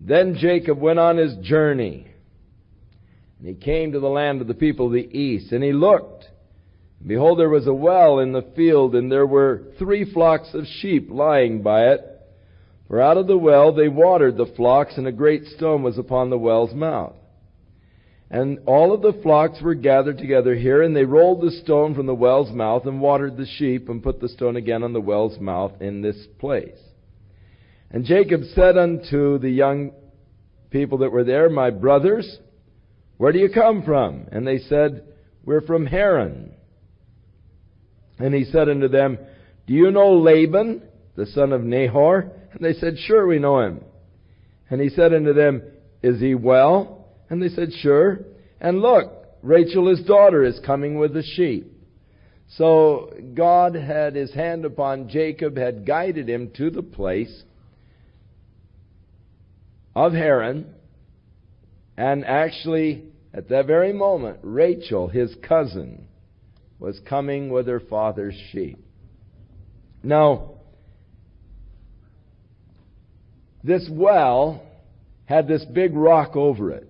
Then Jacob went on his journey, and he came to the land of the people of the east, and he looked. And behold, there was a well in the field, and there were 3 flocks of sheep lying by it. For out of the well they watered the flocks, and a great stone was upon the well's mouth. And all of the flocks were gathered together here, and they rolled the stone from the well's mouth, and watered the sheep, and put the stone again on the well's mouth in this place. And Jacob said unto the young people that were there, My brothers, where do you come from? And they said, We're from Haran. And he said unto them, Do you know Laban, the son of Nahor? And they said, Sure, we know him. And he said unto them, Is he well? And they said, Sure. And look, Rachel his daughter is coming with the sheep. So God had his hand upon Jacob, had guided him to the place of Haran. And actually, at that very moment, Rachel, his cousin, was coming with her father's sheep. Now, this well had this big rock over it.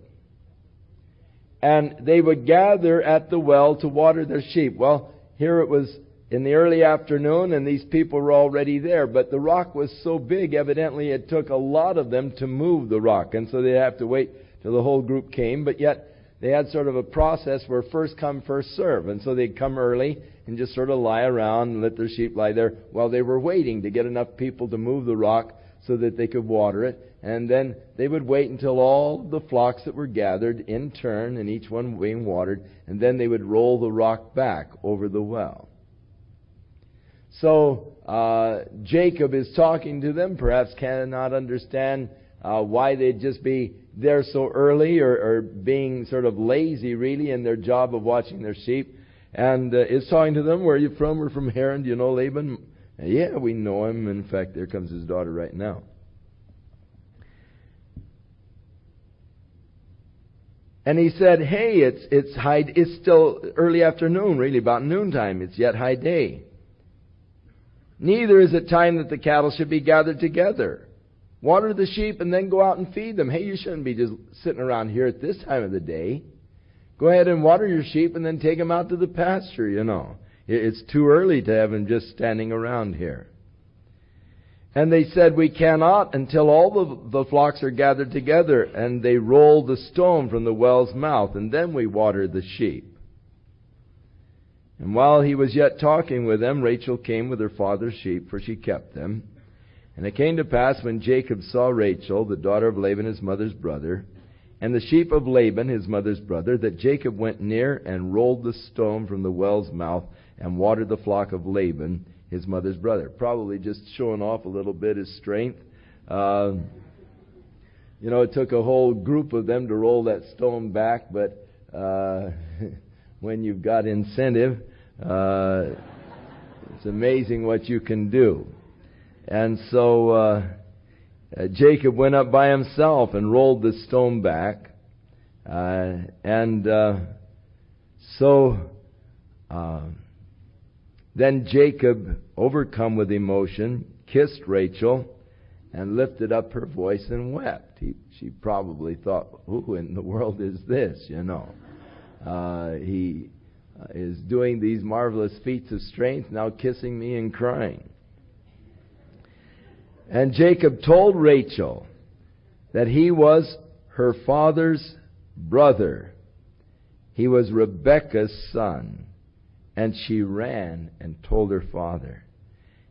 And they would gather at the well to water their sheep. Well, here it was in the early afternoon, and these people were already there. But the rock was so big, evidently it took a lot of them to move the rock. And so they'd have to wait till the whole group came. But yet, they had sort of a process where first come, first serve. And so they'd come early and just sort of lie around and let their sheep lie there while they were waiting to get enough people to move the rock so that they could water it. And then they would wait until all the flocks that were gathered in turn, and each one being watered, and then they would roll the rock back over the well. So Jacob is talking to them, perhaps cannot understand why they'd just be there so early, or being sort of lazy really in their job of watching their sheep, and is talking to them, Where are you from? We're from Haran. Do you know Laban? Yeah, we know him. In fact, there comes his daughter right now. And he said, Hey, it's still early afternoon, really, about noontime. It's yet high day. Neither is it time that the cattle should be gathered together. Water the sheep and then go out and feed them. Hey, you shouldn't be just sitting around here at this time of the day. Go ahead and water your sheep and then take them out to the pasture, you know. It's too early to have them just standing around here. And they said, We cannot until all the flocks are gathered together. And they rolled the stone from the well's mouth, and then we watered the sheep. And while he was yet talking with them, Rachel came with her father's sheep, for she kept them. And it came to pass, when Jacob saw Rachel, the daughter of Laban his mother's brother, and the sheep of Laban his mother's brother, that Jacob went near and rolled the stone from the well's mouth and watered the flock of Laban his mother's brother. Probably just showing off a little bit his strength. It took a whole group of them to roll that stone back, but when you've got incentive, it's amazing what you can do. And so Jacob went up by himself and rolled the stone back. Then Jacob, overcome with emotion, kissed Rachel and lifted up her voice and wept. She probably thought, Who in the world is this, He is doing these marvelous feats of strength, now kissing me and crying. And Jacob told Rachel that he was her father's brother. He was Rebekah's son. And she ran and told her father.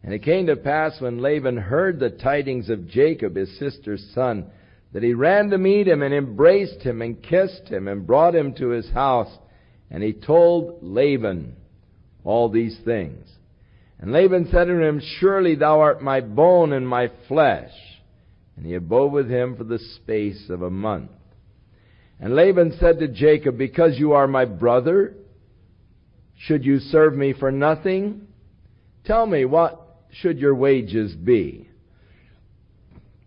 And it came to pass, when Laban heard the tidings of Jacob, his sister's son, that he ran to meet him and embraced him and kissed him and brought him to his house. And he told Laban all these things. And Laban said to him, Surely thou art my bone and my flesh. And he abode with him for the space of a month. And Laban said to Jacob, Because you are my brother, should you serve me for nothing? Tell me, what should your wages be?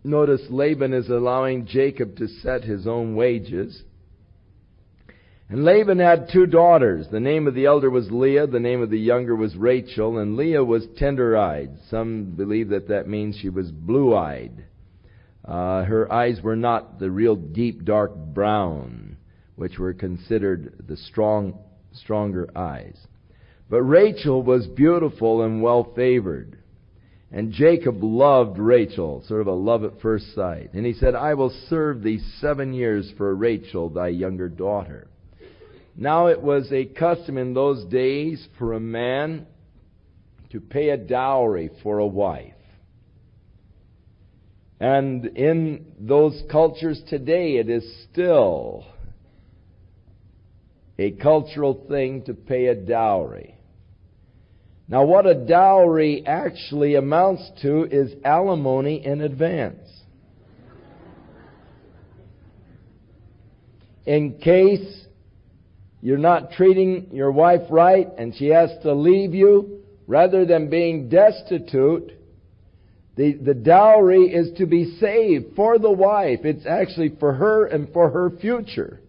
Notice Laban is allowing Jacob to set his own wages. And Laban had 2 daughters. The name of the elder was Leah. The name of the younger was Rachel. And Leah was tender-eyed. Some believe that means she was blue-eyed. Her eyes were not the real deep dark brown, which were considered the stronger eyes. But Rachel was beautiful and well favored. And Jacob loved Rachel, sort of a love at first sight. And he said, I will serve thee 7 years for Rachel, thy younger daughter. Now it was a custom in those days for a man to pay a dowry for a wife. And in those cultures today, it is still a cultural thing to pay a dowry. Now, what a dowry actually amounts to is alimony in advance. In case you're not treating your wife right and she has to leave you, rather than being destitute, the dowry is to be saved for the wife. It's actually for her and for her future.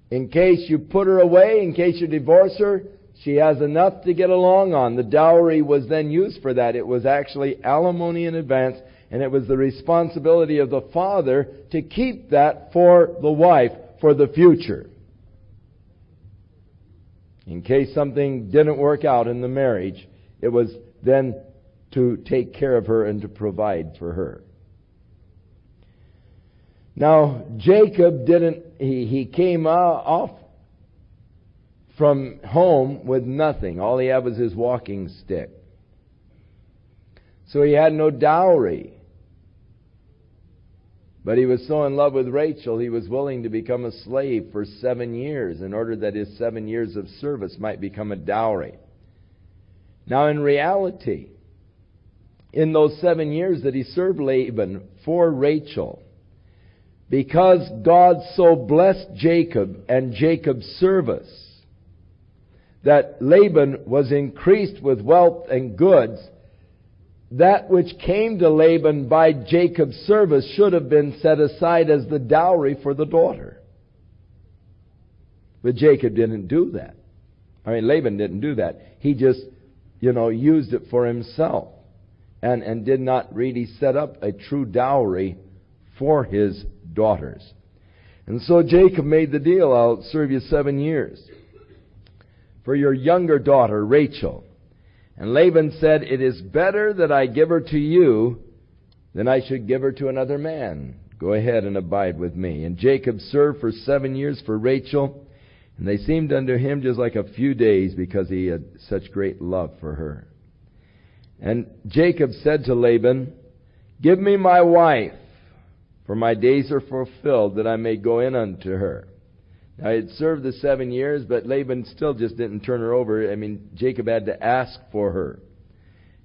In case you put her away, in case you divorce her, she has enough to get along on. The dowry was then used for that. It was actually alimony in advance, and it was the responsibility of the father to keep that for the wife for the future. In case something didn't work out in the marriage, it was then to take care of her and to provide for her. Now, Jacob he came off from home with nothing. All he had was his walking stick. So he had no dowry. But he was so in love with Rachel, he was willing to become a slave for 7 years in order that his 7 years of service might become a dowry. Now, in reality, in those 7 years that he served Laban for Rachel, because God so blessed Jacob and Jacob's service, that Laban was increased with wealth and goods, that which came to Laban by Jacob's service should have been set aside as the dowry for the daughter. But Jacob didn't do that. Laban didn't do that. He just, used it for himself and did not really set up a true dowry for his daughters. And so Jacob made the deal, I'll serve you 7 years for your younger daughter, Rachel. And Laban said, it is better that I give her to you than I should give her to another man. Go ahead and abide with me. And Jacob served for 7 years for Rachel, and they seemed unto him just like a few days because he had such great love for her. And Jacob said to Laban, give me my wife, for my days are fulfilled, that I may go in unto her. Now, he had served the 7 years, but Laban still just didn't turn her over. Jacob had to ask for her.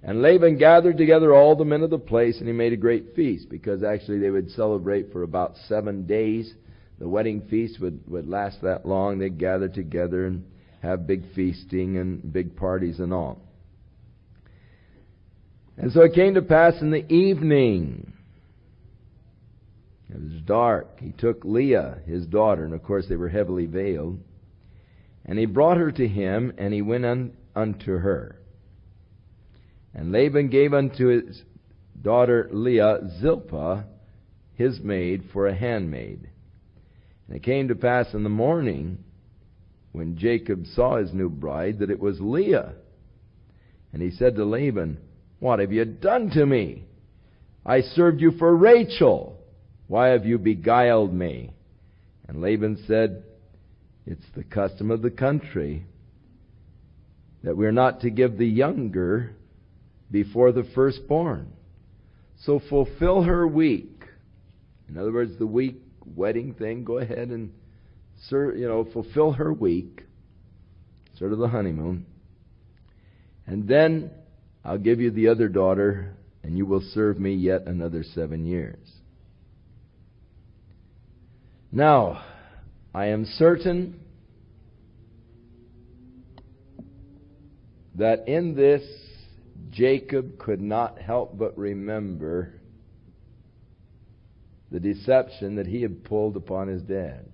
And Laban gathered together all the men of the place, and he made a great feast, because actually they would celebrate for about 7 days. The wedding feast would last that long. They'd gather together and have big feasting and big parties and all. And so it came to pass in the evening, it was dark, he took Leah, his daughter, and of course they were heavily veiled, and he brought her to him, and he went unto her. And Laban gave unto his daughter Leah Zilpah, his maid, for a handmaid. And it came to pass in the morning, when Jacob saw his new bride, that it was Leah. And he said to Laban, what have you done to me? I served you for Rachel. Why have you beguiled me? And Laban said, it's the custom of the country that we're not to give the younger before the firstborn. So fulfill her week. In other words, the week wedding thing, go ahead and fulfill her week, sort of the honeymoon. And then I'll give you the other daughter, and you will serve me yet another 7 years. Now, I am certain that in this, Jacob could not help but remember the deception that he had pulled upon his dad,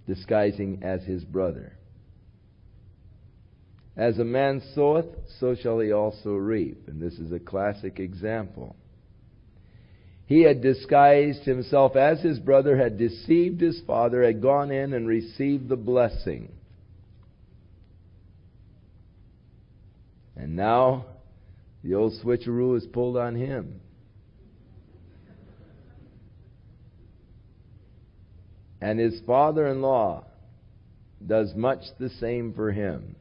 disguising as his brother. As a man soweth, so shall he also reap. And this is a classic example. He had disguised himself as his brother, had deceived his father, had gone in and received the blessing. And now the old switcheroo is pulled on him. And his father-in-law does much the same for him.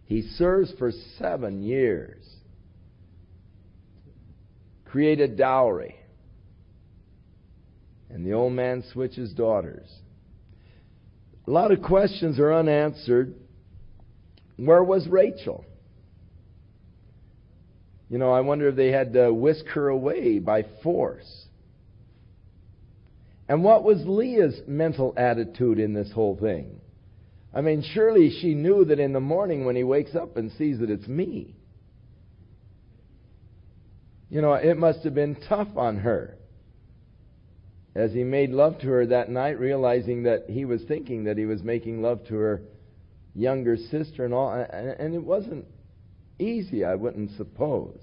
He serves for 7 years. Create a dowry. And the old man switches daughters. A lot of questions are unanswered. Where was Rachel? You know, I wonder if they had to whisk her away by force. And what was Leah's mental attitude in this whole thing? I mean, surely she knew that in the morning when he wakes up and sees that it's me. You know, it must have been tough on her as he made love to her that night, realizing that he was thinking that he was making love to her younger sister and all. And it wasn't easy, I wouldn't suppose,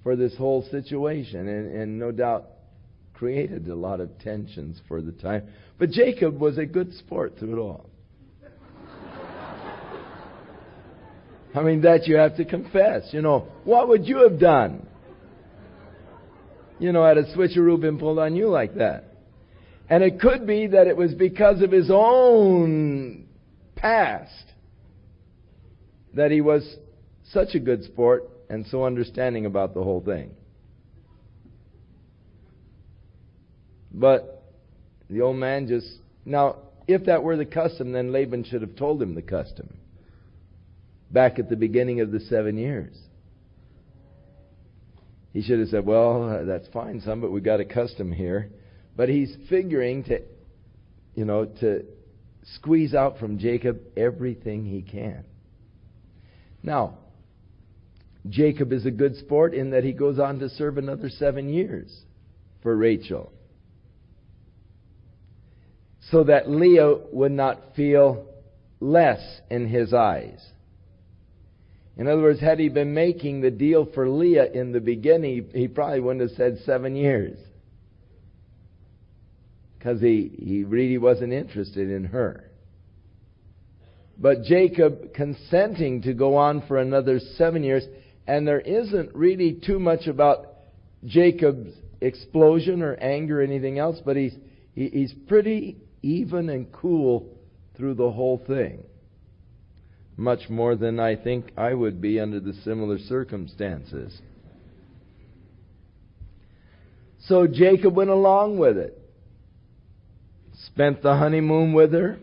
for this whole situation. And no doubt created a lot of tensions for the time. But Jacob was a good sport through it all. I mean, that you have to confess. You know, what would you have done? You know, had a switcheroo been pulled on you like that? And it could be that it was because of his own past that he was such a good sport and so understanding about the whole thing. But the old man just... Now, if that were the custom, then Laban should have told him the custom back at the beginning of the 7 years. He should have said, well, that's fine, son, but we got a custom here. But he's figuring to squeeze out from Jacob everything he can. Now, Jacob is a good sport in that he goes on to serve another 7 years for Rachel, so that Leah would not feel less in his eyes. In other words, had he been making the deal for Leah in the beginning, he probably wouldn't have said 7 years, because he really wasn't interested in her. But Jacob consenting to go on for another 7 years, and there isn't really too much about Jacob's explosion or anger or anything else, but he's pretty even and cool through the whole thing. Much more than I think I would be under the similar circumstances. So Jacob went along with it. Spent the honeymoon with her.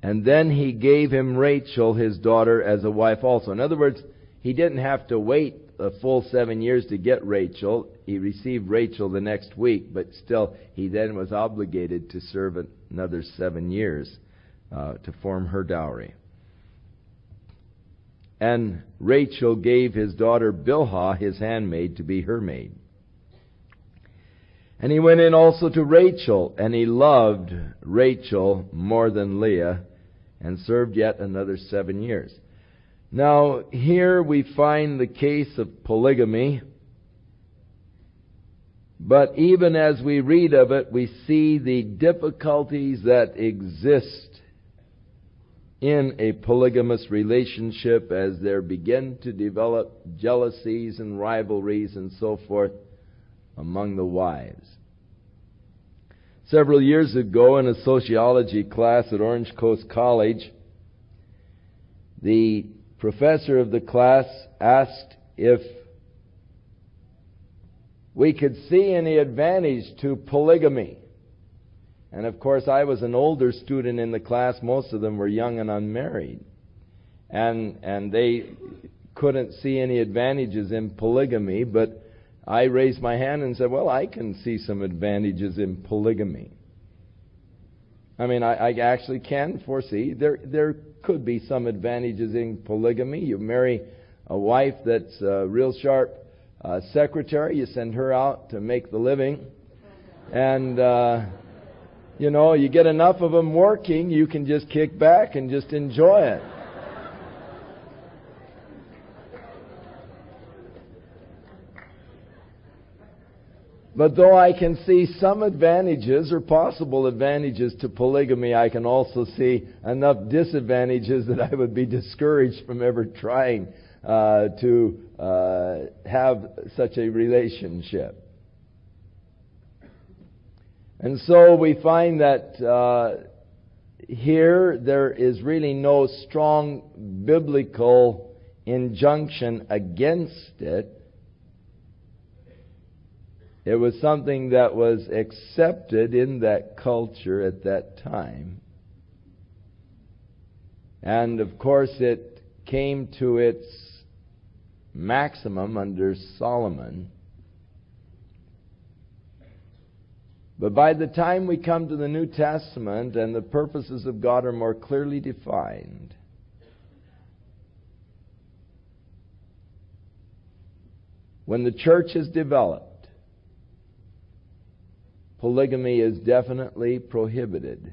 And then he gave him Rachel, his daughter, as a wife also. In other words, he didn't have to wait a full 7 years to get Rachel. He received Rachel the next week, but still he then was obligated to serve another 7 years to form her dowry. And Rachel gave his daughter Bilhah, his handmaid, to be her maid. And he went in also to Rachel, and he loved Rachel more than Leah, and served yet another 7 years. Now, here we find the case of polygamy. But even as we read of it, we see the difficulties that exist in a polygamous relationship as there begin to develop jealousies and rivalries and so forth among the wives. Several years ago in a sociology class at Orange Coast College, the professor of the class asked if we could see any advantage to polygamy. And of course, I was an older student in the class. Most of them were young and unmarried. And they couldn't see any advantages in polygamy, but I raised my hand and said, well, I can see some advantages in polygamy. I mean, I actually can foresee there could be some advantages in polygamy. You marry a wife that's a real sharp secretary. You send her out to make the living. And You know, you get enough of them working, you can just kick back and just enjoy it. But though I can see some advantages or possible advantages to polygamy, I can also see enough disadvantages that I would be discouraged from ever trying to have such a relationship. And so we find that here there is really no strong biblical injunction against it. It was something that was accepted in that culture at that time. And of course it came to its maximum under Solomon. But by the time we come to the New Testament and the purposes of God are more clearly defined, when the church is developed, polygamy is definitely prohibited.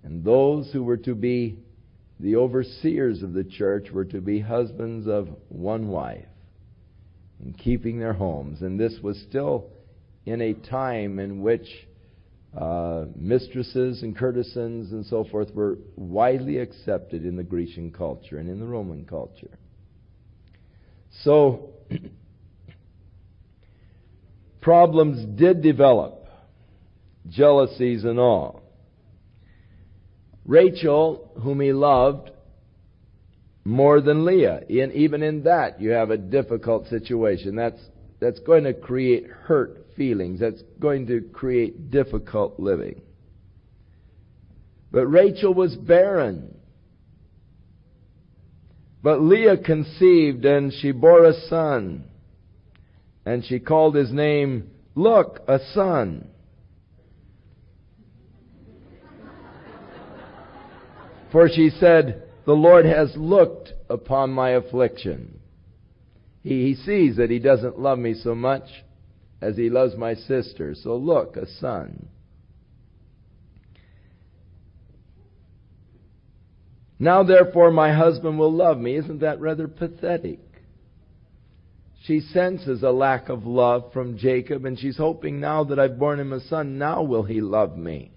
And those who were to be the overseers of the church were to be husbands of one wife and keeping their homes. And this was still in a time in which mistresses and courtesans and so forth were widely accepted in the Grecian culture and in the Roman culture. So problems did develop, jealousies and all. Rachel, whom he loved more than Leah, and even in that you have a difficult situation. That's going to create hurt feelings. That's going to create difficult living. But Rachel was barren. But Leah conceived, and she bore a son. And she called his name, Look, a son. For she said, The Lord has looked upon my affliction. He sees that he doesn't love me so much as he loves my sister. So look, a son. Now therefore my husband will love me. Isn't that rather pathetic? She senses a lack of love from Jacob, and she's hoping now that I've borne him a son, now will he love me.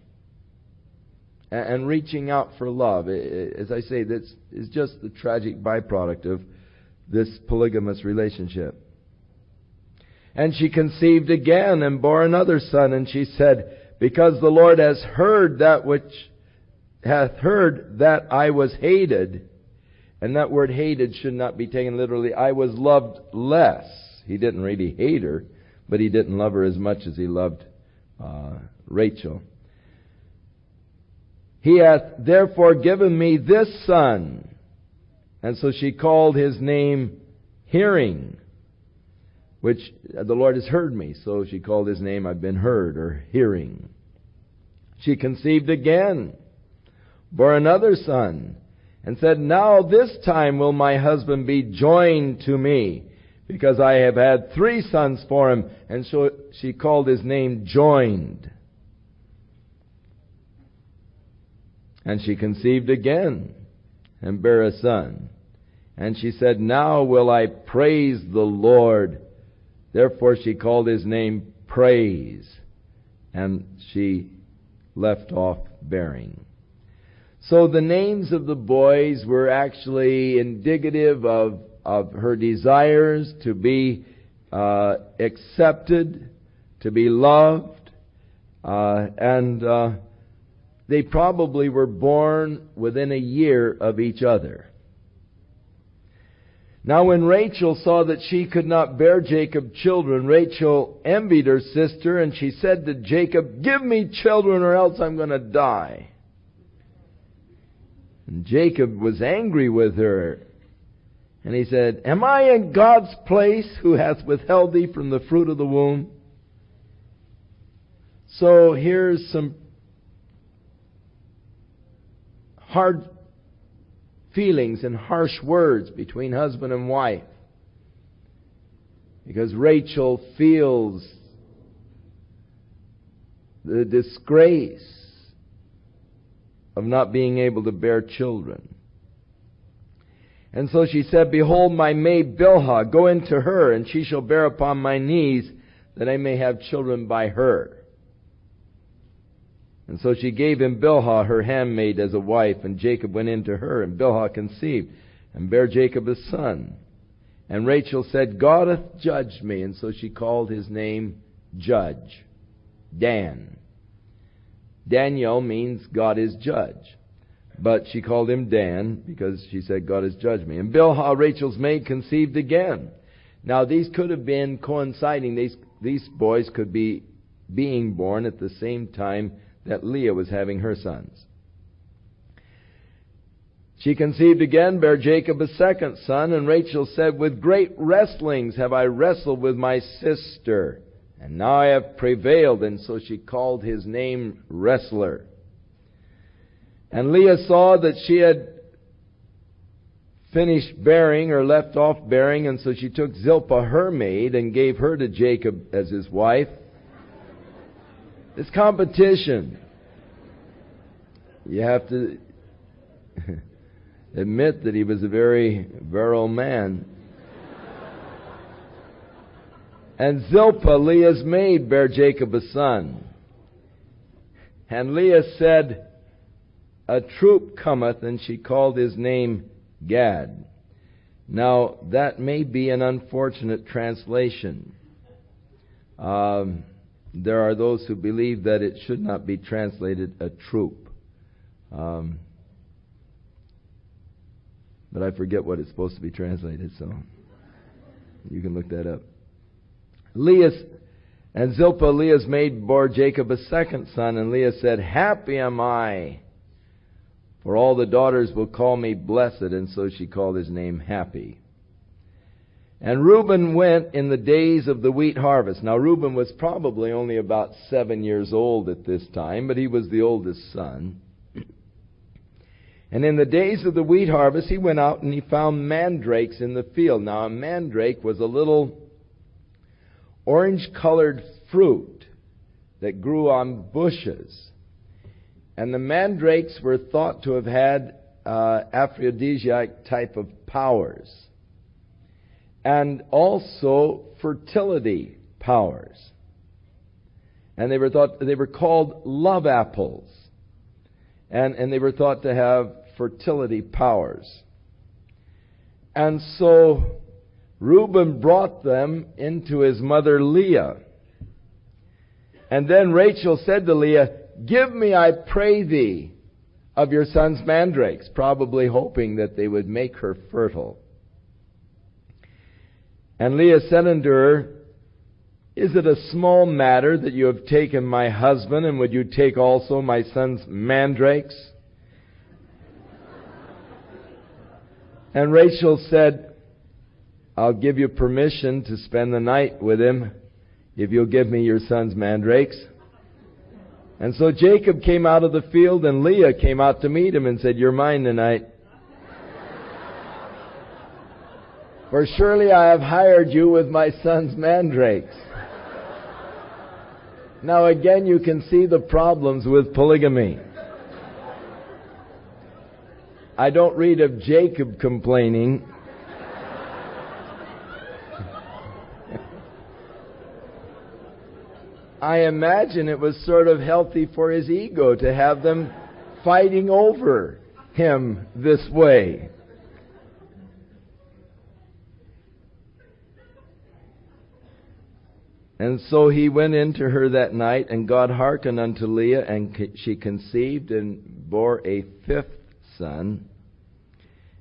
And reaching out for love. As I say, this is just the tragic byproduct of this polygamous relationship. And she conceived again and bore another son, and she said, Because the Lord has heard that which hath heard that I was hated. And that word hated should not be taken literally. I was loved less. He didn't really hate her, but he didn't love her as much as he loved Rachel. He hath therefore given me this son. And so she called his name Hearing, which the Lord has heard me. So she called his name, I've been heard, or hearing. She conceived again, bore another son, and said, Now this time will my husband be joined to me, because I have had 3 sons for him. And so she called his name Joined. And she conceived again, and bare a son. And she said, Now will I praise the Lord. Therefore she called his name Praise. And she left off bearing. So the names of the boys were actually indicative of her desires to be accepted, to be loved, and they probably were born within a year of each other. Now when Rachel saw that she could not bear Jacob children, Rachel envied her sister, and she said to Jacob, Give me children or else I'm going to die. And Jacob was angry with her. And he said, Am I in God's place who hath withheld thee from the fruit of the womb? So here's some hard feelings and harsh words between husband and wife. Because Rachel feels the disgrace of not being able to bear children. And so she said, Behold, my maid Bilhah, go into her, and she shall bear upon my knees, that I may have children by her. And so she gave him Bilhah, her handmaid, as a wife, and Jacob went into her, and Bilhah conceived, and bare Jacob a son. And Rachel said, God hath judged me. And so she called his name Judge, Dan. Daniel means God is judge. But she called him Dan because she said, God has judged me. And Bilhah, Rachel's maid, conceived again. Now these could have been coinciding. These boys could be being born at the same time that Leah was having her sons. She conceived again, bare Jacob a second son, and Rachel said, With great wrestlings have I wrestled with my sister, and now I have prevailed. And so she called his name Wrestler. And Leah saw that she had finished bearing, or left off bearing, and so she took Zilpah, her maid, and gave her to Jacob as his wife. It's competition. You have to admit that he was a very virile man. And Zilpah, Leah's maid, bare Jacob a son. And Leah said, A troop cometh, and she called his name Gad. Now, that may be an unfortunate translation. There are those who believe that it should not be translated a troop. But I forget what it's supposed to be translated, so you can look that up. And Zilpah, Leah's maid, bore Jacob a second son, and Leah said, Happy am I, for all the daughters will call me blessed, and so she called his name Happy. And Reuben went in the days of the wheat harvest. Now Reuben was probably only about 7 years old at this time, but he was the oldest son. And in the days of the wheat harvest, he went out and he found mandrakes in the field. Now, a mandrake was a little orange-colored fruit that grew on bushes. And the mandrakes were thought to have had aphrodisiac type of powers. And also fertility powers. And they were called love apples. And they were thought to have fertility powers. And so Reuben brought them into his mother Leah. And then Rachel said to Leah, Give me, I pray thee, of your son's mandrakes, probably hoping that they would make her fertile. And Leah said unto her, Is it a small matter that you have taken my husband, and would you take also my son's mandrakes? And Rachel said, I'll give you permission to spend the night with him if you'll give me your son's mandrakes. And so Jacob came out of the field, and Leah came out to meet him and said, You're mine tonight. For surely I have hired you with my son's mandrakes. Now again, you can see the problems with polygamy. I don't read of Jacob complaining. I imagine it was sort of healthy for his ego to have them fighting over him this way. And so he went into her that night, and God hearkened unto Leah, and she conceived and bore a fifth son.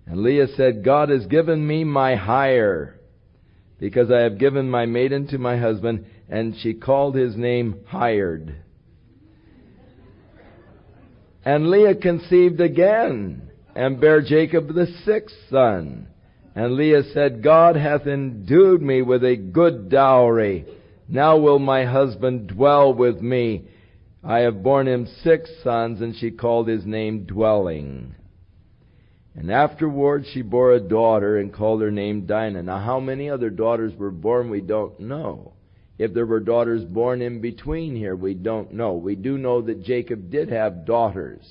And Leah said, God has given me my hire, because I have given my maiden to my husband. And she called his name Hired. And Leah conceived again, and bare Jacob the sixth son. And Leah said, God hath endued me with a good dowry. Now will my husband dwell with me. I have borne him 6 sons, and she called his name Dwelling. And afterward she bore a daughter, and called her name Dinah. Now how many other daughters were born, we don't know. If there were daughters born in between here, we don't know. We do know that Jacob did have daughters.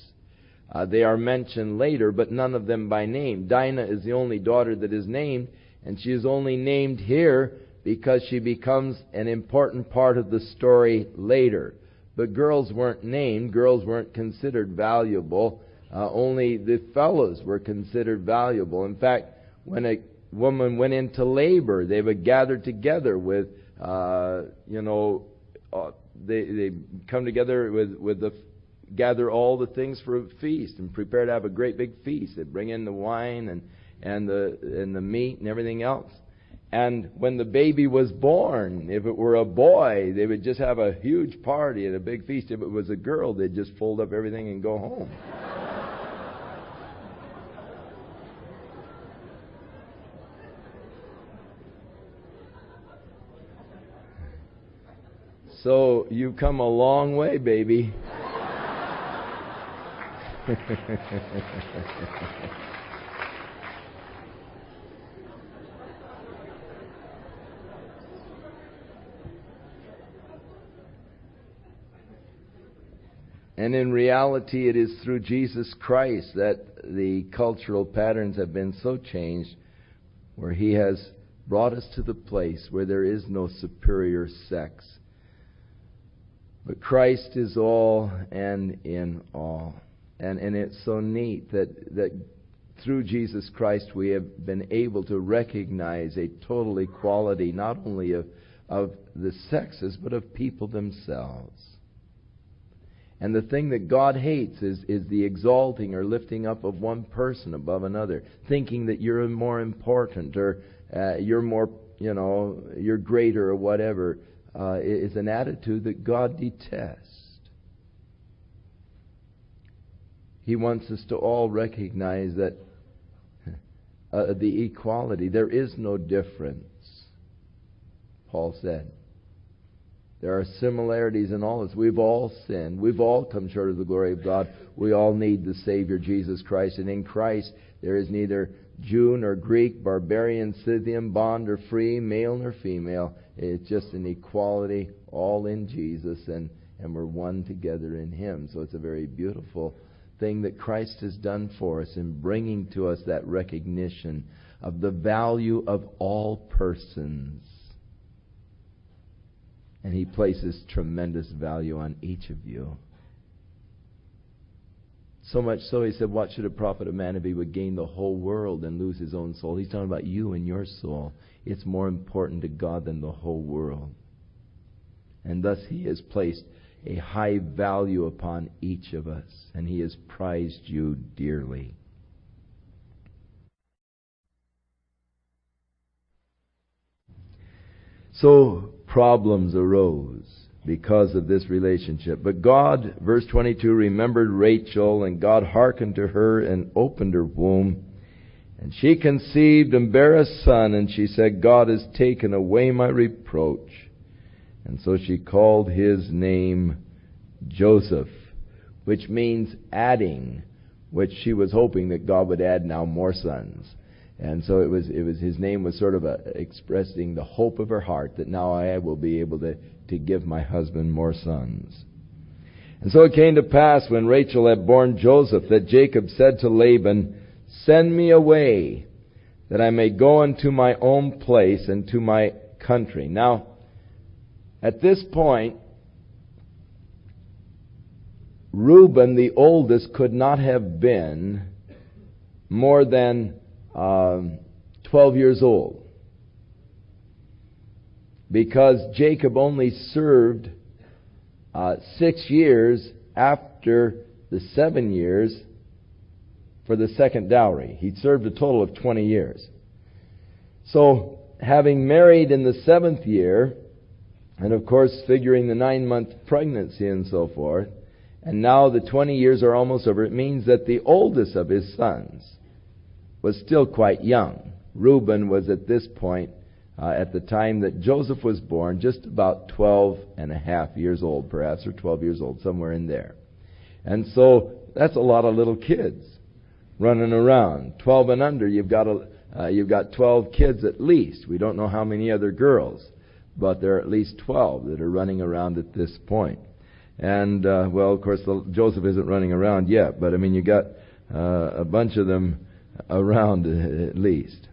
They are mentioned later, but none of them by name. Dinah is the only daughter that is named, and she is only named here because she becomes an important part of the story later. But girls weren't named. Girls weren't considered valuable. Only the fellows were considered valuable. In fact, when a woman went into labor, they would gather together with, they come together gather all the things for a feast and prepare to have a great big feast. They'd bring in the wine and the meat and everything else. And when the baby was born, if it were a boy, they would just have a huge party and a big feast. If it was a girl, they'd just fold up everything and go home. So you've come a long way, baby. And in reality, it is through Jesus Christ that the cultural patterns have been so changed, where He has brought us to the place where there is no superior sex. But Christ is all and in all. And it's so neat that through Jesus Christ we have been able to recognize a total equality, not only of the sexes, but of people themselves. And the thing that God hates is the exalting or lifting up of one person above another, thinking that you're more important or you're more, you're greater or whatever. Is an attitude that God detests. He wants us to all recognize that the equality, there is no difference. Paul said, there are similarities in all of us. We've all sinned. We've all come short of the glory of God. We all need the Savior, Jesus Christ. And in Christ, there is neither Jew nor Greek, barbarian, Scythian, bond or free, male nor female. It's just an equality, all in Jesus, and we're one together in Him. So it's a very beautiful thing that Christ has done for us in bringing to us that recognition of the value of all persons. And He places tremendous value on each of you. So much so, He said, what should it profit a man if he would gain the whole world and lose his own soul? He's talking about you and your soul. It's more important to God than the whole world. And thus He has placed a high value upon each of us, and He has prized you dearly. So problems arose because of this relationship. But God, verse 22, remembered Rachel, and God hearkened to her and opened her womb. And she conceived and bare a son, and she said, God has taken away my reproach. And so she called his name Joseph, which means adding, which she was hoping that God would add now more sons. And so it was his name was sort of expressing the hope of her heart that now I will be able to give my husband more sons. And so it came to pass when Rachel had borne Joseph that Jacob said to Laban, send me away, that I may go unto my own place and to my country. Now, at this point, Reuben, the oldest, could not have been more than 12 years old, because Jacob only served 6 years after the 7 years for the second dowry. He served a total of 20 years. So, having married in the 7th year, and of course figuring the 9-month pregnancy and so forth, and now the 20 years are almost over, it means that the oldest of his sons was still quite young. Reuben was at this point, at the time that Joseph was born, just about 12 and a half years old, perhaps, or 12 years old, somewhere in there. And so that's a lot of little kids running around. 12 and under, you've got 12 kids at least. We don't know how many other girls. but there are at least 12 that are running around at this point. And, well, of course, Joseph isn't running around yet, but, I mean, you got a bunch of them around at least.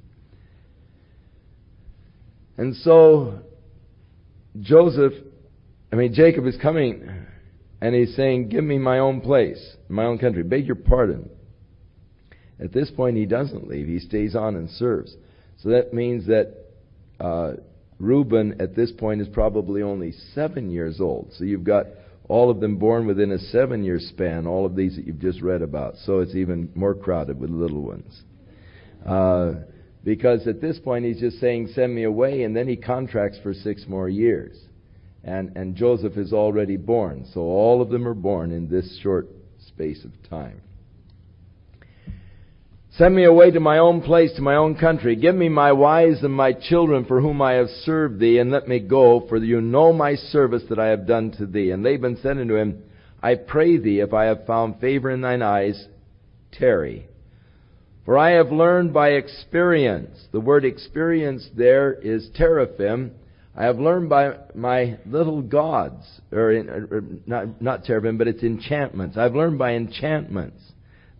And so, Jacob is coming, and he's saying, give me my own place, my own country, beg your pardon. At this point, he doesn't leave. He stays on and serves. So that means that Reuben, at this point, is probably only 7 years old. So you've got all of them born within a 7-year span, all of these that you've just read about. So it's even more crowded with little ones. Because at this point, he's just saying, send me away, and then he contracts for 6 more years. And Joseph is already born. So all of them are born in this short space of time. Send me away to my own place, to my own country. Give me my wives and my children for whom I have served thee, and let me go, for you know my service that I have done to thee. And Laban said unto him, I pray thee, if I have found favor in thine eyes, tarry. For I have learned by experience. The word experience there is teraphim. I have learned by my little gods, not teraphim, but it's enchantments. I've learned by enchantments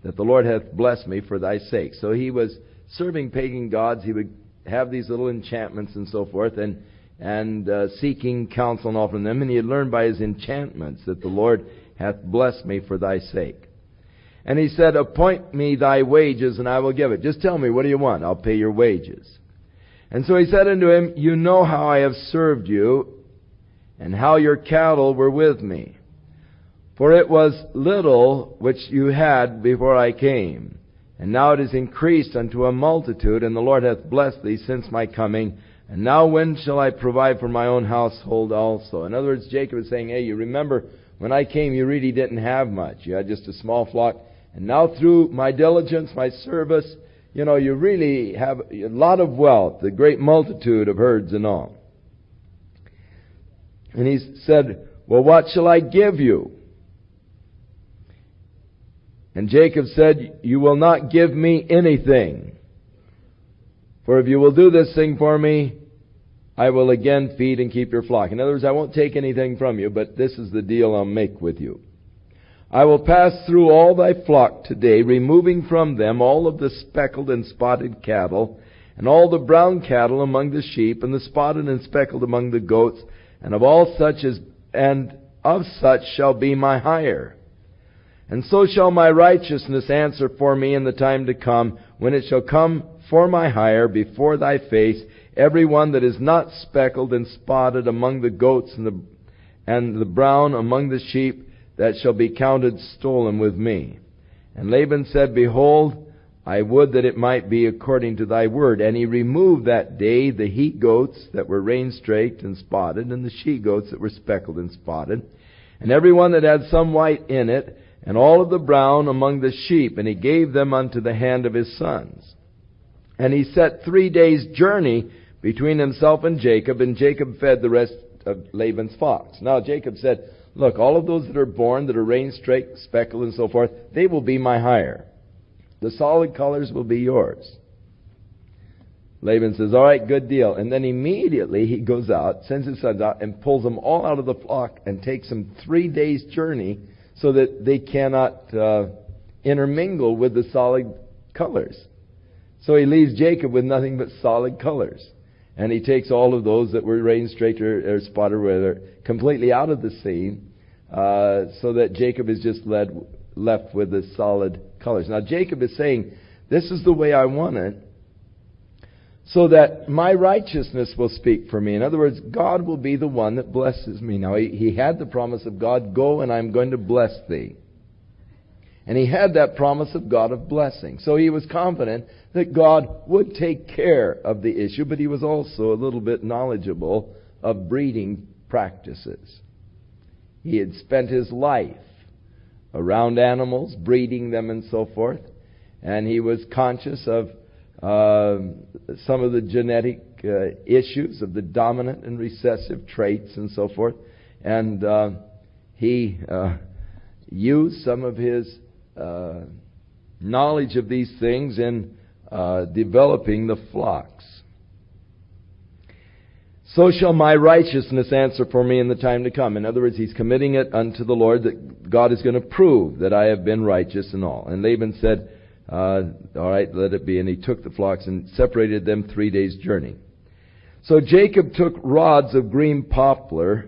that the Lord hath blessed me for thy sake. So he was serving pagan gods. He would have these little enchantments and so forth, and seeking counsel and all from them. And he had learned by his enchantments that the Lord hath blessed me for thy sake. And he said, appoint me thy wages, and I will give it. Just tell me, what do you want? I'll pay your wages. And so he said unto him, you know how I have served you, and how your cattle were with me. For it was little which you had before I came, and now it is increased unto a multitude, and the Lord hath blessed thee since my coming. And now when shall I provide for my own household also? In other words, Jacob is saying, hey, you remember when I came you really didn't have much. You had just a small flock. And now through my diligence, my service, you really have a lot of wealth, a great multitude of herds and all. And he said, well, what shall I give you? And Jacob said, you will not give me anything. For if you will do this thing for me, I will again feed and keep your flock. In other words, I won't take anything from you, but this is the deal I'll make with you. I will pass through all thy flock today, removing from them all of the speckled and spotted cattle, and all the brown cattle among the sheep, and the spotted and speckled among the goats, and of such shall be my hire. And so shall my righteousness answer for me in the time to come, when it shall come for my hire before thy face, every one that is not speckled and spotted among the goats and the brown among the sheep, that shall be counted stolen with me. And Laban said, behold, I would that it might be according to thy word. And he removed that day the he goats that were rain-streaked and spotted, and the she goats that were speckled and spotted, and every one that had some white in it, and all of the brown among the sheep, and he gave them unto the hand of his sons. And he set 3 days' journey between himself and Jacob fed the rest of Laban's flocks. Now Jacob said, look, all of those that are born, that are rain-streaked, speckled, and so forth, they will be my hire. The solid colors will be yours. Laban says, all right, good deal. And then immediately he goes out, sends his sons out, and pulls them all out of the flock and takes them 3 days' journey so that they cannot intermingle with the solid colors. So he leaves Jacob with nothing but solid colors. And he takes all of those that were rain-streaked or spotted or completely out of the scene, so that Jacob is just left with the solid colors. Now Jacob is saying, this is the way I want it, so that my righteousness will speak for me. In other words, God will be the one that blesses me. Now he had the promise of God, go and I'm going to bless thee. And he had that promise of God of blessing. So he was confident that God would take care of the issue, but he was also a little bit knowledgeable of breeding practices. He had spent his life around animals, breeding them and so forth, and he was conscious of some of the genetic issues of the dominant and recessive traits and so forth, and he used some of his knowledge of these things in developing the flocks. so shall my righteousness answer for me in the time to come. In other words, he's committing it unto the Lord that God is going to prove that I have been righteous and all. And Laban said, all right, let it be. And he took the flocks and separated them 3 days' journey. So Jacob took rods of green poplar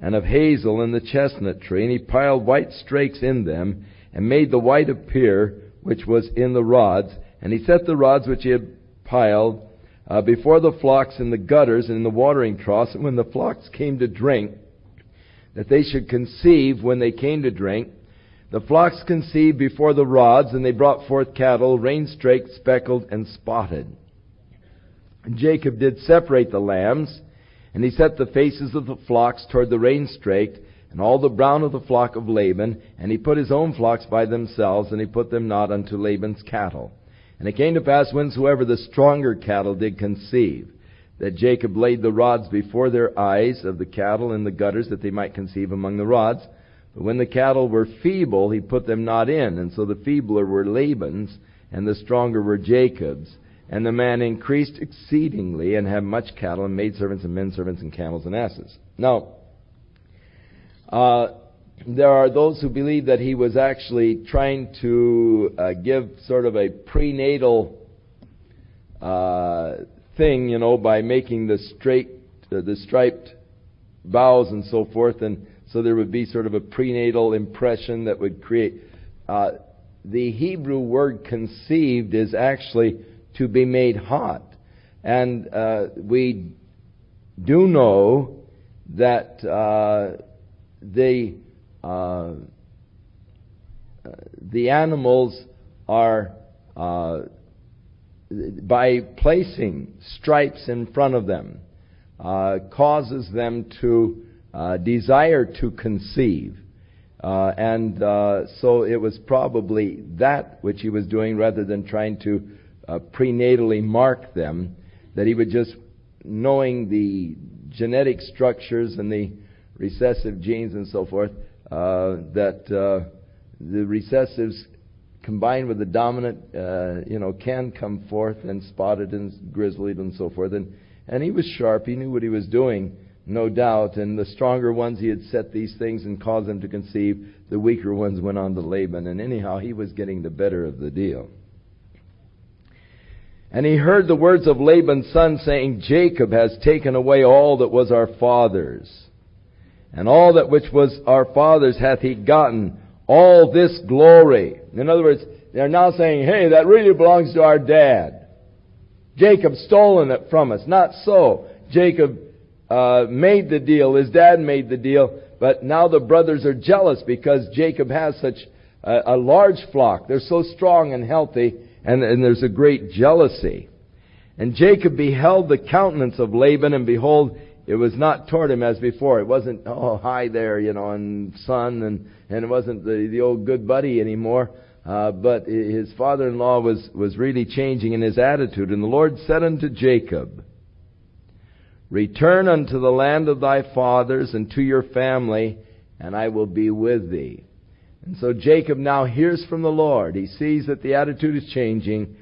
and of hazel and the chestnut tree, and he piled white strakes in them, and made the white appear which was in the rods. And he set the rods which he had piled before the flocks in the gutters and in the watering troughs, and when the flocks came to drink, that they should conceive when they came to drink. The flocks conceived before the rods, and they brought forth cattle, rain-straked, speckled, and spotted. And Jacob did separate the lambs, and he set the faces of the flocks toward the rain-straked, and all the brown of the flock of Laban, and he put his own flocks by themselves, and he put them not unto Laban's cattle. And it came to pass, whensoever the stronger cattle did conceive, that Jacob laid the rods before their eyes of the cattle in the gutters, that they might conceive among the rods. But when the cattle were feeble, he put them not in. And so the feebler were Laban's, and the stronger were Jacob's. And the man increased exceedingly, and had much cattle, and maidservants, and menservants, and camels, and asses. Now, there are those who believe that he was actually trying to give sort of a prenatal thing, by making the striped boughs and so forth, and so there would be sort of a prenatal impression that would create. The Hebrew word conceived is actually to be made hot, and we do know that the animals are, by placing stripes in front of them, causes them to desire to conceive. So it was probably that which he was doing, rather than trying to prenatally mark them, that he would just, knowing the genetic structures and the recessive genes and so forth, that the recessives combined with the dominant, can come forth, and spotted and grizzled and so forth. And he was sharp. He knew what he was doing, no doubt. And the stronger ones, he had set these things and caused them to conceive. The weaker ones went on to Laban. And anyhow, he was getting the better of the deal. And he heard the words of Laban's son, saying, Jacob has taken away all that was our father's, and all that which was our father's hath he gotten, all this glory. In other words, they're now saying, hey, that really belongs to our dad. Jacob's stolen it from us. Not so. Jacob made the deal. His dad made the deal. But now the brothers are jealous because Jacob has such a large flock. They're so strong and healthy, and there's a great jealousy. And Jacob beheld the countenance of Laban, and behold, it was not toward him as before. It wasn't, hi there, and son, and it wasn't the old good buddy anymore. But his father-in-law was really changing in his attitude. And the Lord said unto Jacob, Return unto the land of thy fathers and to your family, and I will be with thee. And so Jacob now hears from the Lord. He sees that the attitude is changing,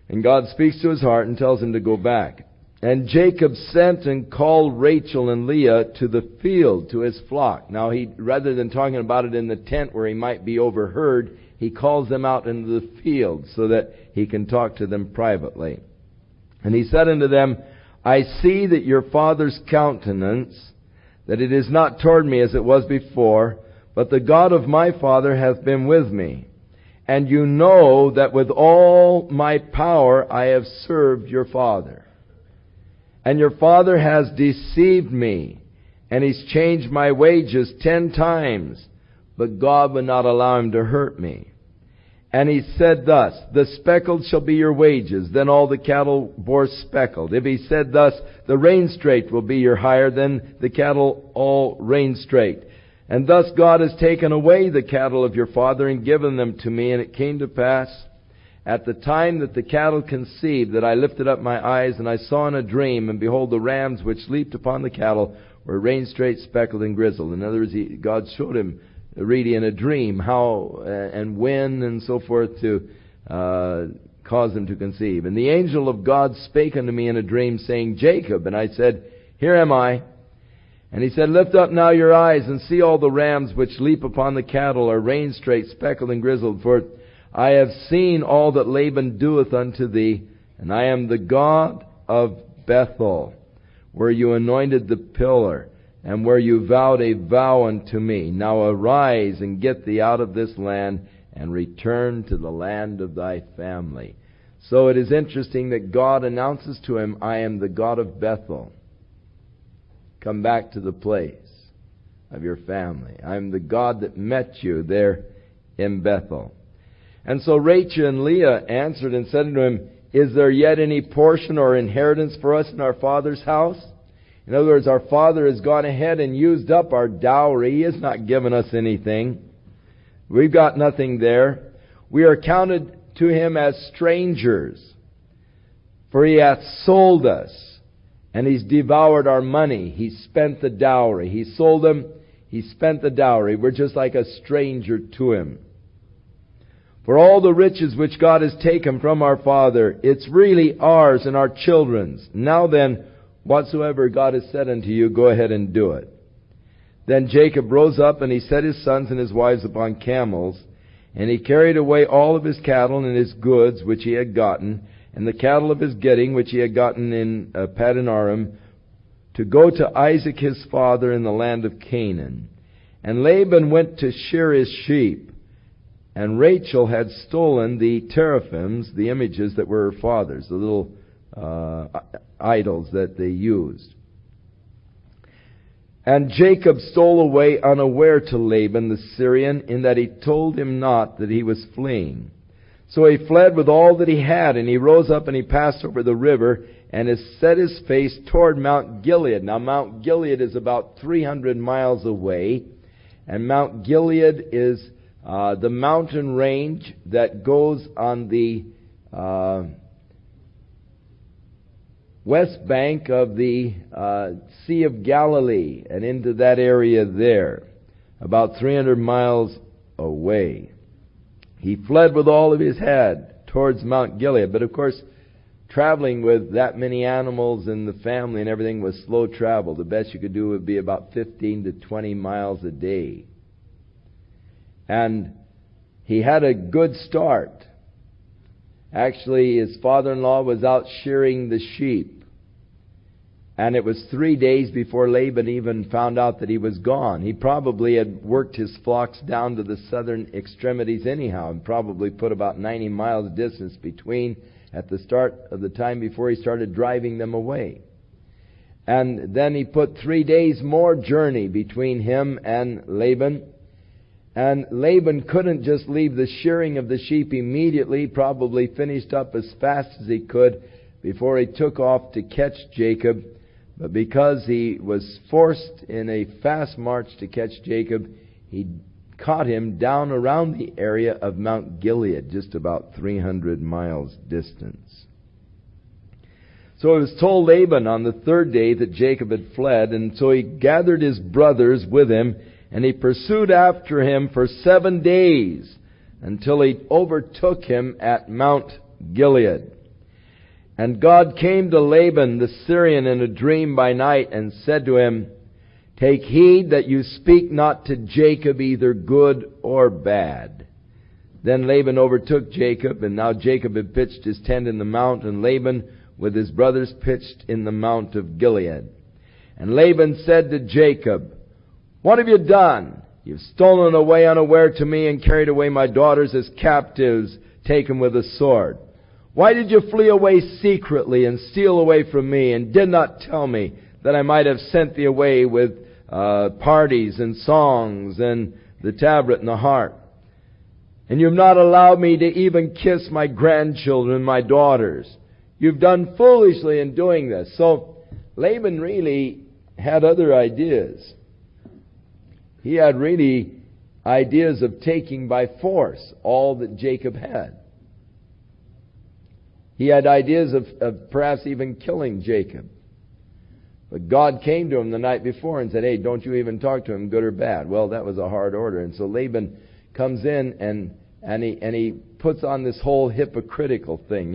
and God speaks to his heart and tells him to go back. And Jacob sent and called Rachel and Leah to the field, to his flock. Now, rather than talking about it in the tent where he might be overheard, he calls them out into the field so that he can talk to them privately. And he said unto them, I see that your father's countenance, that it is not toward me as it was before, but the God of my father hath been with me. And you know that with all my power I have served your father. And your father has deceived me, and he's changed my wages 10 times, but God would not allow him to hurt me. And he said thus, The speckled shall be your wages. Then all the cattle bore speckled. If he said thus, The rain-straked will be your hire, then the cattle all rain-straked. And thus God has taken away the cattle of your father and given them to me. And it came to pass, at the time that the cattle conceived, that I lifted up my eyes, and I saw in a dream, and behold, the rams which leaped upon the cattle were rain-straight, speckled, and grizzled. In other words, God showed him really in a dream how and when and so forth to cause them to conceive. And the angel of God spake unto me in a dream, saying, Jacob. And I said, Here am I. And he said, Lift up now your eyes, and see all the rams which leap upon the cattle are ranged straight, speckled and grizzled. For I have seen all that Laban doeth unto thee, and I am the God of Bethel, where you anointed the pillar, and where you vowed a vow unto me. Now arise, and get thee out of this land, and return to the land of thy family. So it is interesting that God announces to him, I am the God of Bethel. Come back to the place of your family. I am the God that met you there in Bethel. And so Rachel and Leah answered and said unto him, Is there yet any portion or inheritance for us in our father's house? In other words, our father has gone ahead and used up our dowry. He has not given us anything. We've got nothing there. We are counted to him as strangers, for he hath sold us, and he's devoured our money. He spent the dowry. He sold them. He spent the dowry. We're just like a stranger to him. For all the riches which God has taken from our father, it's really ours and our children's. Now then, whatsoever God has said unto you, go ahead and do it. Then Jacob rose up, and he set his sons and his wives upon camels, and he carried away all of his cattle and his goods which he had gotten, and the cattle of his getting which he had gotten in Paddan Aram, to go to Isaac his father in the land of Canaan. And Laban went to shear his sheep, and Rachel had stolen the teraphims, the images that were her father's, the little idols that they used. And Jacob stole away unaware to Laban the Syrian, in that he told him not that he was fleeing. So he fled with all that he had, and he rose up and he passed over the river, and has set his face toward Mount Gilead. Now Mount Gilead is about 300 miles away, and Mount Gilead is the mountain range that goes on the west bank of the Sea of Galilee and into that area there, about 300 miles away. He fled with all of his had towards Mount Gilead. But of course, traveling with that many animals and the family and everything was slow travel. The best you could do would be about 15 to 20 miles a day. And he had a good start. Actually, his father-in-law was out shearing the sheep. And it was 3 days before Laban even found out that he was gone. He probably had worked his flocks down to the southern extremities anyhow, and probably put about 90 miles distance between at the start of the time before he started driving them away. And then he put 3 days more journey between him and Laban. And Laban couldn't just leave the shearing of the sheep immediately. He probably finished up as fast as he could before he took off to catch Jacob. But because he was forced in a fast march to catch Jacob, he caught him down around the area of Mount Gilead, just about 300 miles distance. So it was told Laban on the third day that Jacob had fled, and so he gathered his brothers with him, and he pursued after him for 7 days until he overtook him at Mount Gilead. And God came to Laban the Syrian in a dream by night and said to him, Take heed that you speak not to Jacob either good or bad. Then Laban overtook Jacob, and now Jacob had pitched his tent in the mount, and Laban with his brothers pitched in the mount of Gilead. And Laban said to Jacob, What have you done? You've stolen away unaware to me, and carried away my daughters as captives, taken with a sword. Why did you flee away secretly and steal away from me, and did not tell me, that I might have sent thee away with parties and songs and the tabret and the harp? And you've not allowed me to even kiss my grandchildren, my daughters. You've done foolishly in doing this. So Laban really had other ideas. He had really ideas of taking by force all that Jacob had. He had ideas of perhaps even killing Jacob. But God came to him the night before and said, Hey, don't you even talk to him, good or bad. Well, that was a hard order. And so Laban comes in and he puts on this whole hypocritical thing,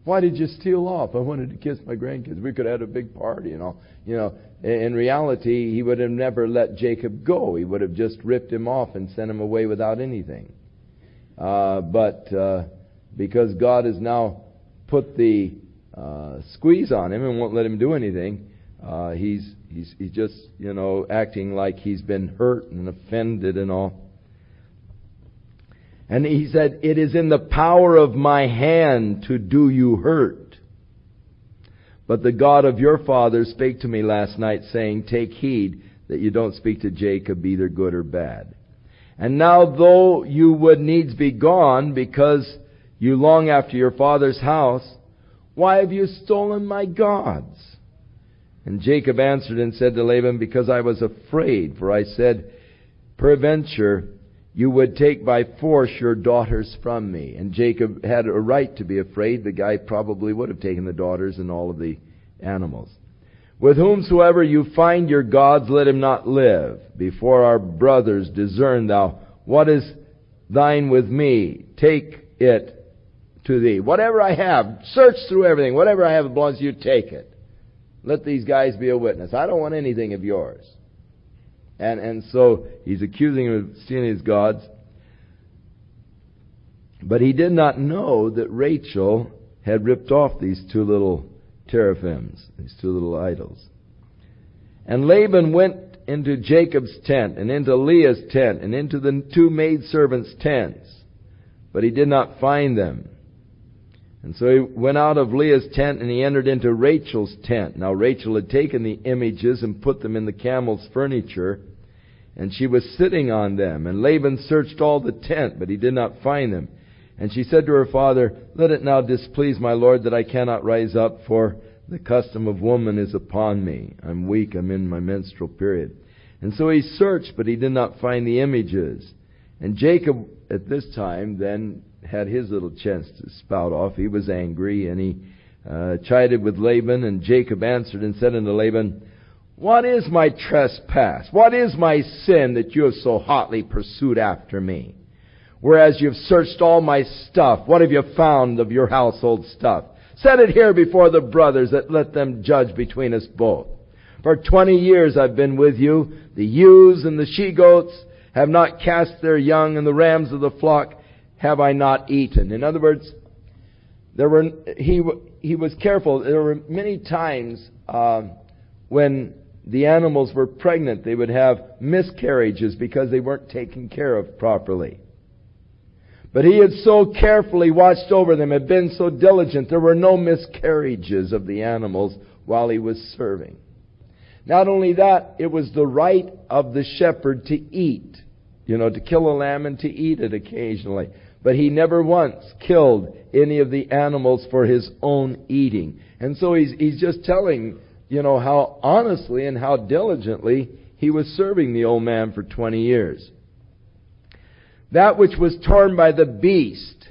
Why did you steal off? I wanted to kiss my grandkids. We could have had a big party and all. You know, in reality, he would have never let Jacob go. He would have just ripped him off and sent him away without anything. But because God has now put the squeeze on him and won't let him do anything, he's just, you know, acting like he's been hurt and offended and all. And he said, "It is in the power of my hand to do you hurt. But the God of your father spake to me last night, saying, Take heed that you don't speak to Jacob either good or bad. And now though you would needs be gone, because you long after your father's house, why have you stolen my gods?" And Jacob answered and said to Laban, "Because I was afraid, for I said, Peradventure you would take by force your daughters from me." And Jacob had a right to be afraid. The guy probably would have taken the daughters and all of the animals. "With whomsoever you find your gods, let him not live. Before our brothers discern thou what is thine with me. Take it to thee. Whatever I have, search through everything. Whatever I have that belongs to you, take it. Let these guys be a witness. I don't want anything of yours." And so he's accusing him of stealing his gods. But he did not know that Rachel had ripped off these two little teraphims, these two little idols. And Laban went into Jacob's tent, and into Leah's tent, and into the two maidservants' tents. But he did not find them. And so he went out of Leah's tent, and he entered into Rachel's tent. Now Rachel had taken the images and put them in the camel's furniture, and she was sitting on them. And Laban searched all the tent, but he did not find them. And she said to her father, "Let it now displease my lord that I cannot rise up, for the custom of woman is upon me. I'm weak, I'm in my menstrual period." And so he searched, but he did not find the images. And Jacob at this time then had his little chance to spout off. He was angry, and he chided with Laban. And Jacob answered and said unto Laban, "What is my trespass? What is my sin that you have so hotly pursued after me? Whereas you have searched all my stuff, what have you found of your household stuff? Set it here before the brothers, that let them judge between us both. For 20 years I've been with you. The ewes and the she-goats have not cast their young, and the rams of the flock have I not eaten." In other words, he was careful. There were many times when the animals were pregnant, they would have miscarriages because they weren't taken care of properly. But he had so carefully watched over them, had been so diligent, there were no miscarriages of the animals while he was serving. Not only that, it was the right of the shepherd to eat, to kill a lamb and to eat it occasionally. But he never once killed any of the animals for his own eating. And so he's just telling, how honestly and how diligently he was serving the old man for 20 years. "That which was torn by the beast,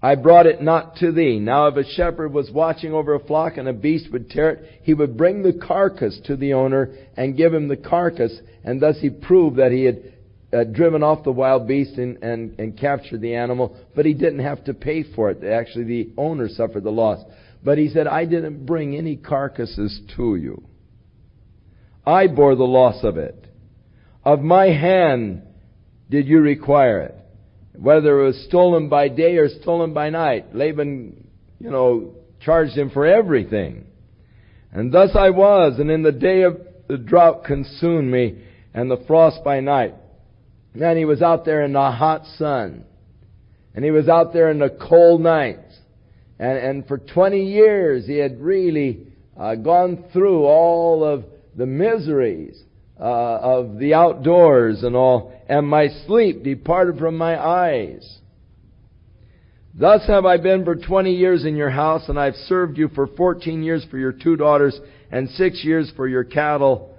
I brought it not to thee." Now if a shepherd was watching over a flock and a beast would tear it, he would bring the carcass to the owner and give him the carcass, and thus he proved that he had driven off the wild beast and captured the animal, but he didn't have to pay for it. Actually, the owner suffered the loss. But he said, "I didn't bring any carcasses to you. I bore the loss of it. Of my hand did you require it." Whether it was stolen by day or stolen by night, Laban, charged him for everything. "And thus I was, and in the day of the drought consumed me, and the frost by night." Man, he was out there in the hot sun, and he was out there in the cold nights. And for 20 years he had really gone through all of the miseries of the outdoors and all, and my sleep departed from my eyes. "Thus have I been for 20 years in your house, and I've served you for 14 years for your 2 daughters, and 6 years for your cattle,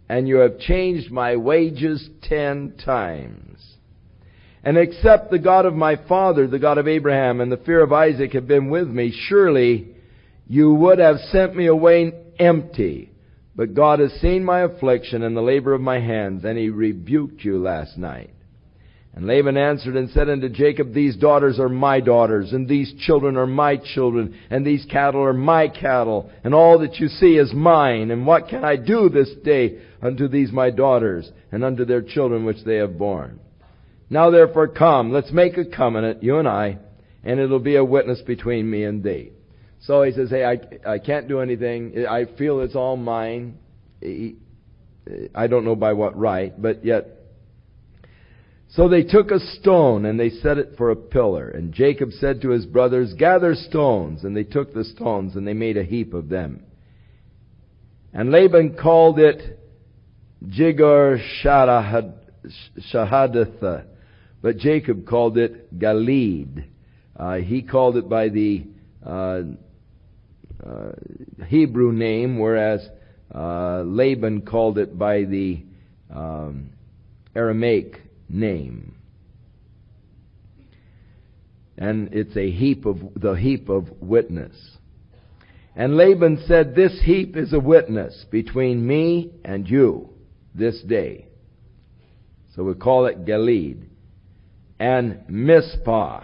and you have changed my wages 10 times. And except the God of my father, the God of Abraham, and the fear of Isaac had been with me, surely you would have sent me away empty. But God has seen my affliction and the labor of my hands, and He rebuked you last night. And Laban answered and said unto Jacob, These daughters are my daughters, and these children are my children, and these cattle are my cattle, and all that you see is mine. And what can I do this day unto these my daughters, and unto their children which they have borne? Now therefore come, let's make a covenant, you and I, and it'll be a witness between me and thee. So he says, hey, I can't do anything. I feel it's all mine. I don't know by what right, but yet. So they took a stone, and they set it for a pillar. And Jacob said to his brothers, Gather stones. And they took the stones, and they made a heap of them. And Laban called it Jigor-Shahadath, but Jacob called it Galeed. He called it by the Hebrew name, whereas Laban called it by the Aramaic name. And it's the heap of witness. And Laban said, This heap is a witness between me and you this day. So we call it Galeed. And Mizpah.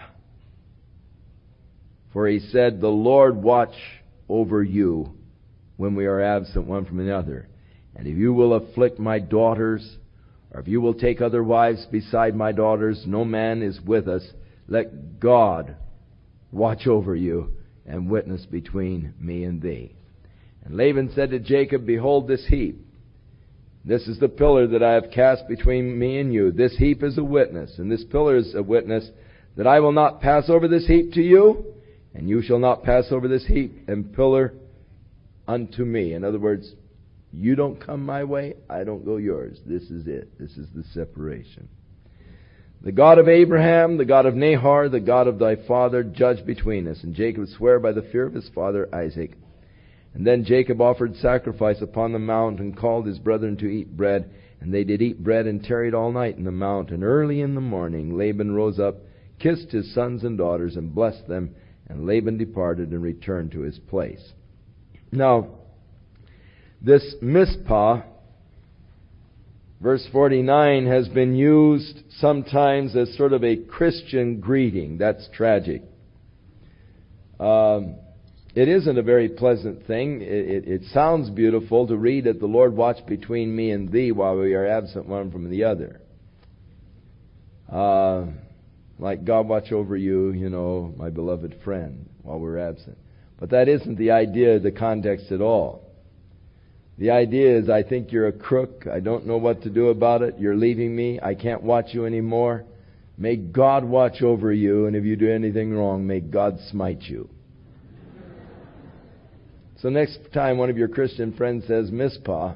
For he said, The Lord watch over you when we are absent one from another. And if you will afflict my daughters, or if you will take other wives beside my daughters, no man is with us. Let God watch over you and witness between me and thee. And Laban said to Jacob, Behold this heap. This is the pillar that I have cast between me and you. This heap is a witness, and this pillar is a witness that I will not pass over this heap to you, and you shall not pass over this heap and pillar unto me. In other words, you don't come my way, I don't go yours. This is it. This is the separation. The God of Abraham, the God of Nahor, the God of thy father, judge between us. And Jacob sware by the fear of his father Isaac. And then Jacob offered sacrifice upon the mount, and called his brethren to eat bread. And they did eat bread, and tarried all night in the mount. And early in the morning Laban rose up, kissed his sons and daughters, and blessed them. And Laban departed and returned to his place. Now, this Mizpah, verse 49, has been used sometimes as sort of a Christian greeting. That's tragic. It isn't a very pleasant thing. It sounds beautiful to read that the Lord watch between me and thee while we are absent one from the other. Like God watch over you, my beloved friend, while we're absent. But that isn't the idea, the context at all. The idea is, I think you're a crook. I don't know what to do about it. You're leaving me. I can't watch you anymore. May God watch over you, and if you do anything wrong, may God smite you. So next time one of your Christian friends says, Mizpah,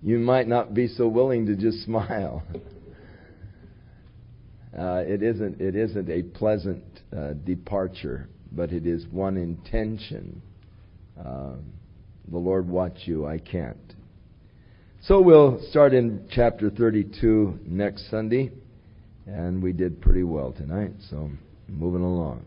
you might not be so willing to just smile. It isn't a pleasant departure, but it is one intention. The Lord watch you, I can't. So we'll start in chapter 32 next Sunday, and we did pretty well tonight, so moving along.